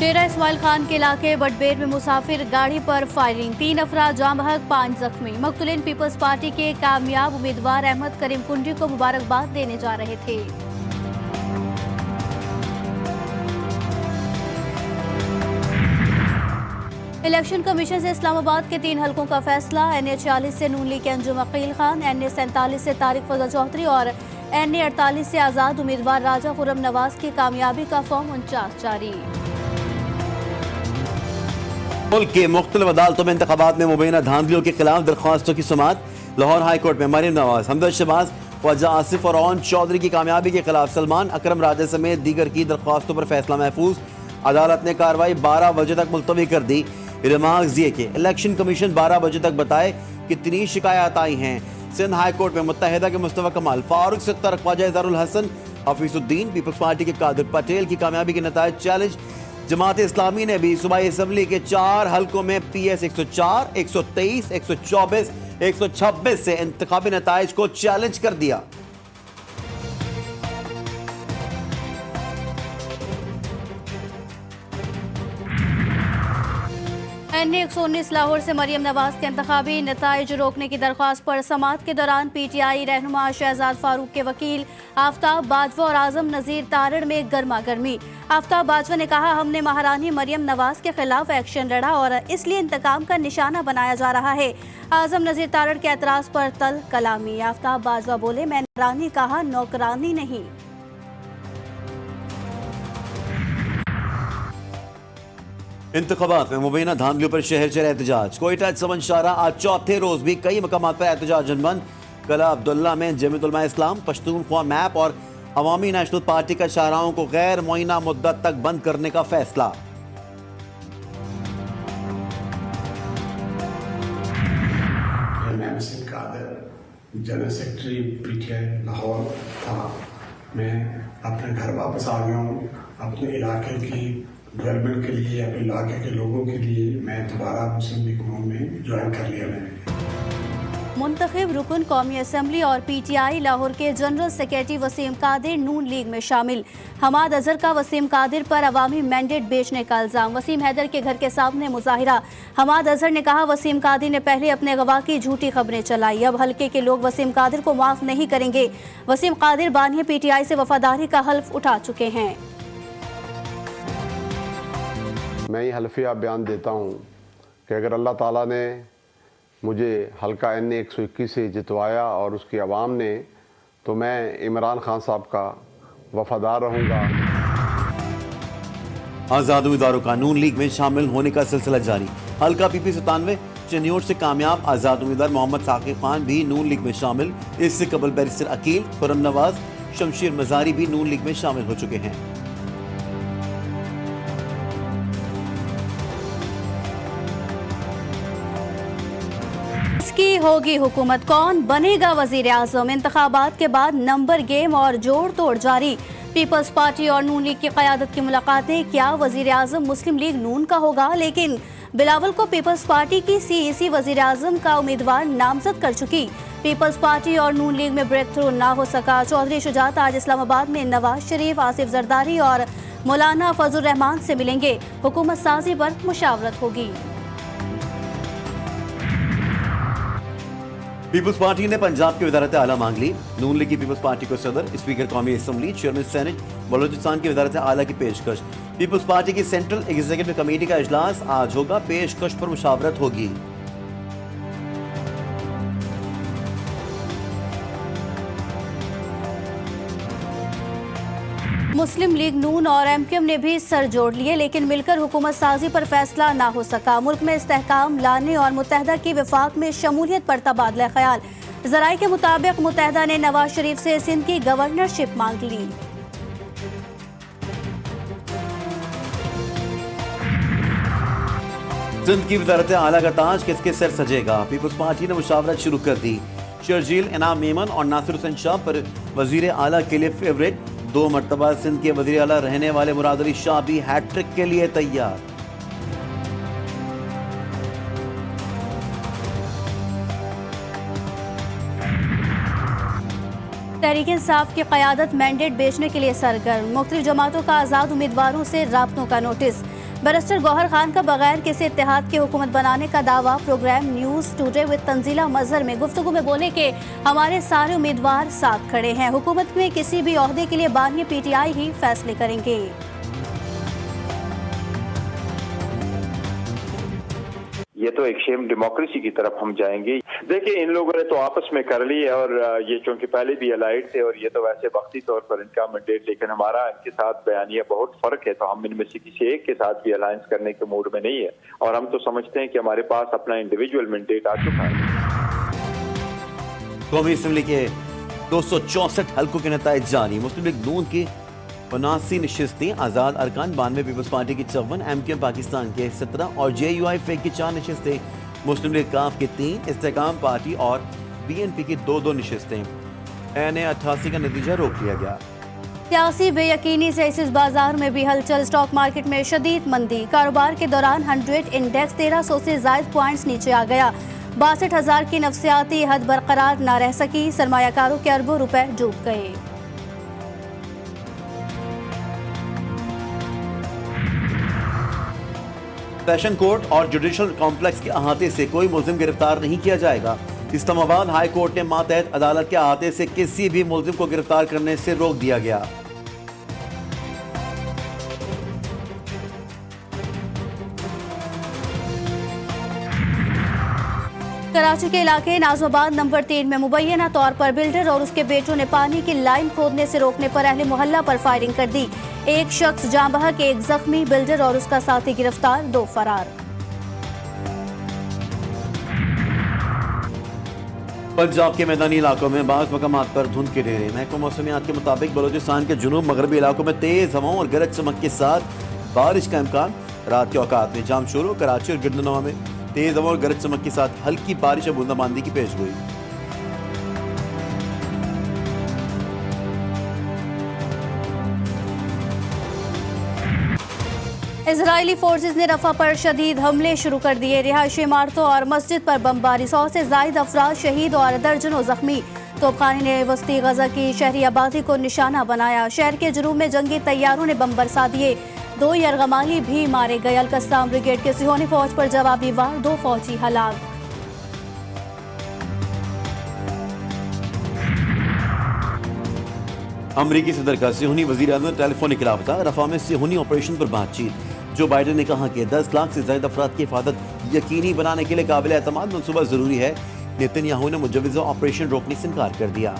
डेरा इस्माइल खान के इलाके बटबेर में मुसाफिर गाड़ी पर फायरिंग, 3 अफराद जाम बहक, 5 जख्मी। मकतूलिन पीपल्स पार्टी के कामयाब उम्मीदवार अहमद करीम कुंडी को मुबारकबाद देने जा रहे थे। इलेक्शन कमीशन से इस्लामाबाद के 3 हलकों का फैसला। NA 40 से नून लीग के अंजुम अकील खान, NA 47 से तारिक फजल चौधरी और NA 48 से आज़ाद उम्मीदवार राजा खुर्रम नवाज की कामयाबी का फॉर्म 49 जारी। मुल्क की मुख्तलिफ अदालतों में इंतखाबात में मुबैना धांधलियों के खिलाफ दरख्वास्तों की सुमात। लाहौर हाई कोर्ट में मरीम नवाज, हमदर्द शहबाज, ख्वाजा आसिफ और ओन चौधरी की कामयाबी के खिलाफ सलमान अकरम राजा समेत दीगर की दरख्वास्तों पर फैसला महफूज। अदालत ने कार्रवाई 12 बजे तक मुलतवी कर दी। रिमार्क्स दिए कि इलेक्शन कमीशन 12 बजे तक बताए कितनी शिकायत आई हैं। सिंध हाई कोर्ट में मुत्तहिदा के मुस्तफा कमाल, फारूक सत्तर, ख्वाजा इज़हारुल हसन, हफीजुद्दीन, पीपल्स पार्टी के कादिर पटेल की कामयाबी के नतायज चैलेंज। जमात इस्लामी ने भी सूबाई असम्बली के 4 हलकों में PS 104, 123, 124, 126 से इंतखाबी नतायज को चैलेंज कर दिया। NA 119 लाहौर से मरियम नवाज के इंतखाबी नताइज रोकने की दरख्वास्त पर समात के दौरान PTI रहनुमा शहजाद फारूक के वकील आफ्ताब बाजवा और आजम नजीर तारड़ में गर्मा गर्मी। आफ्ताब बाजवा ने कहा, हमने महारानी मरियम नवाज के खिलाफ एक्शन लड़ा और इसलिए इंतकाम का निशाना बनाया जा रहा है। आजम नजीर तारड़ के एतराज पर तल कलामी। आफ्ताब बाजवा बोले, मैंने रानी कहा, नौकरानी नहीं। इंतखाबात में मुबैना धांधलियों पर शहर शहर एहतजाज। कोयटा समन शारा आज चौथे रोज भी कई मकामात पर एहतजाज जनबंद। कला अब्दुल्ला में जमीयत उलमा इस्लाम, पश्तूनख्वा मैप और अवामी नेशनल पार्टी का शाहराहों को गैर मुअय्यना मुद्दत तक बंद करने का फैसला। जनरल सेक्रेटरी PTI लाहौर था। मैं अपने घर वापस आ गया हूँ। अपने इलाके की डेवलपमेंट के लिए, अपने इलाके के लोगों के लिए मैं दोबारा मुस्लिम लीग में ज्वाइन कर लिया मैंने। मुंतखब रुकन कौमी असम्बली और PTI लाहौर के जनरल सेक्रेटरी वसीम कादिर नून लीग में शामिल। हमाद अजहर का वसीम कादिर पर अवामी मैंडेट बेचने का इल्जाम। वसीम हैदर के घर के सामने मुजाहिरा। हमाद अजहर ने कहा, वसीम कादिर ने पहले अपने गवाह की झूठी खबरें चलाई, अब हल्के के लोग वसीम कादिर को माफ नहीं करेंगे। वसीम कादिर बानिया PTI से वफादारी का हल्फ उठा चुके हैं। मैं ये हल्फिया बयान देता हूँ कि अगर अल्लाह ताला ने मुझे हल्का NA 121 से जितवाया और उसकी आवाम ने, तो मैं इमरान खान साहब का वफादार रहूँगा। आज़ाद उम्मीदवारों का नून लीग में शामिल होने का सिलसिला जारी। हल्का PP 97 चन्योर से कामयाब आज़ाद उम्मीदवार मोहम्मद साकिब खान भी नून लीग में शामिल। इससे कबल बैरिस्टर अकील, खुर्रम नवाज, शमशीर मजारी भी नून लीग में शामिल हो चुके हैं। की होगी हुकूमत, कौन बनेगा वजीर आजम। इंतखाबात के बाद नंबर गेम और जोड़ तोड़ जारी। पीपल्स पार्टी और नून लीग की क़यादत की मुलाकातें, क्या वजीर आजम मुस्लिम लीग नून का होगा। लेकिन बिलावल को पीपल्स पार्टी की CEC वजीर आजम का उम्मीदवार नामजद कर चुकी। पीपल्स पार्टी और नून लीग में ब्रेक थ्रू ना हो सका। चौधरी शुजात आज इस्लामाबाद में नवाज शरीफ, आसिफ जरदारी और मौलाना फजल रहमान से मिलेंगे। हुकूमत साजी पर मुशावरत होगी। पीपल्स पार्टी ने पंजाब की वज़ारत आला मांग ली। नून लीग की पीपल्स पार्टी को सदर, स्पीकर कौमी असम्बली, चेयरमैन सेनेट, बलोचिस्तान की वज़ारत आला की पेशकश। पीपल्स पार्टी की सेंट्रल एग्जीक्यूटिव कमेटी का इजलास आज होगा। पेशकश पर मुशावरत होगी। मुस्लिम लीग नून और MQM ने भी सर जोड़ लिए, लेकिन मिलकर हुकूमत साजी पर फैसला ना हो सका। मुल्क में इस्तेहकाम लाने और मुत्तहदा की वफाक में शमूलियत पर तबादला ख्याल। ज़राए के मुताबिक मुत्तहदा ने नवाज शरीफ से सिंध की गवर्नरशिप मांग ली। सिंध की वज़ारत आला का ताज किसके सर सजेगा। पीपल्स पार्टी ने मुशावरत शुरू कर दी। शर्जील, इनाम मेमन और नासिर हुसैन शाह पर वजीर आला के लिए फेवरेट। 2 मरतबा सिंध के वजीर आला रहने वाले मुराद अली शाह भी हैट्रिक के लिए तैयार। तहरीक इंसाफ की क़यादत मैंडेट बेचने के लिए सरगर्म। मुख्तलिफ जमातों का आज़ाद उम्मीदवारों से राब्तों का नोटिस। बैरिस्टर गौहर खान का बगैर किसी इत्तेहाद के हुकूमत बनाने का दावा। Program news today with Tanzeela Mazhar में गुफ्तगू में बोले कि हमारे सारे उम्मीदवार साथ खड़े हैं, हुकूमत में किसी भी ओहदे के लिए बानी PTI ही फैसले करेंगे। ये तो एक शेम डेमोक्रेसी की तरफ हम जाएंगे। देखिए, इन लोगों ने तो आपस में कर ली है और ये चूंकि पहले भी अलाइड थे और ये तो वैसे वक्ती तौर पर इनका मैंडेट, लेकिन हमारा इनके साथ बयानिया बहुत फर्क है, तो हम इनमें से किसी एक के साथ भी अलायंस करने के मूड में नहीं है और हम तो समझते हैं कि हमारे पास अपना इंडिविजुअल मैंडेट आ चुका है। कौमी असम्बली के 264 हल्कों के नताइज जारी। मुस्लिम लीग नून की 79 नशिस्तें, आज़ाद अरकान 92, पीपल्स पार्टी की 54, MQM पाकिस्तान के 17 और JUI फेक की 4 नशिस्तें, मुस्लिम लीग काफ की 3, इस्तेकाम पार्टी और BNP की 2-2 नशिस्तें। NA 88 का नतीजा रोक लिया गया। सियासी बेयकीनी से इस बाजार में भी हलचल। स्टॉक मार्केट में शदीद मंदी। कारोबार के दौरान 100 इंडेक्स 1300 से ज्यादा पॉइंट्स नीचे आ गया। 62,000 की नफसियाती हद बरकरार न रह सकी। सरमायाकारों के अरबों रुपए डूब गए। सेशन कोर्ट और जुडिशल कॉम्प्लेक्स के अहाते से कोई मुलजिम गिरफ्तार नहीं किया जाएगा। इस्लामाबाद हाई कोर्ट ने मातहत अदालत के अहाते से किसी भी मुलजिम को गिरफ्तार करने से रोक दिया गया। कराची के इलाके नाजमाबाद नंबर 3 में मुबैना तौर पर बिल्डर और उसके बेटों ने पानी की लाइन खोदने से रोकने पर अहले मोहल्ला पर फायरिंग कर दी। एक शख्स जाँ बहक, एक जख्मी। बिल्डर और उसका साथी गिरफ्तार, 2 फरार। पंजाब के मैदानी इलाकों में बाज़ मकामात पर धुंध के डेरे। महकमा मौसमियात के मुताबिक बलोचिस्तान के जुनूब मगरबी इलाकों में तेज हवाओं और गरज चमक के साथ बारिश का इम्कान। रात के औकात में जाम शुरू। कराची और गिरदनवा में तेज हवा और गरज चमक के साथ हल्की बारिश और बूंदाबांदी की पेशगोई। इजरायली फोर्सेज ने रफा पर शदीद हमले शुरू कर दिए। रिहायशी इमारतों और मस्जिद पर बमबारी। 100 से ज्यादा अफराद शहीद और दर्जनों जख्मी। तोपखाने ने वस्ती गजा की शहरी आबादी को निशाना बनाया। शहर के जुनूब में जंगी तैयारों ने बम बरसा दिए। 2 यरगमाली भी मारे गए। अलकस्साम ब्रिगेड के सिहोनी फौज पर जवाबी वार, 2 फौजी हलाक। अमरीकी सदर का सिहोनी वजीर आज़म टेलीफोनिक राबता। रफा में सिहोनी ऑपरेशन पर बातचीत। जो बाइडन ने कहा कि 10 लाख से ज्यादा अफराद की हिफाजत यकीनी बनाने के लिए काबिल एतमाद मनसूबा जरूरी है। नेतन्याहू ने मुजव्वज़ा ऑपरेशन रोकने से इनकार कर दिया।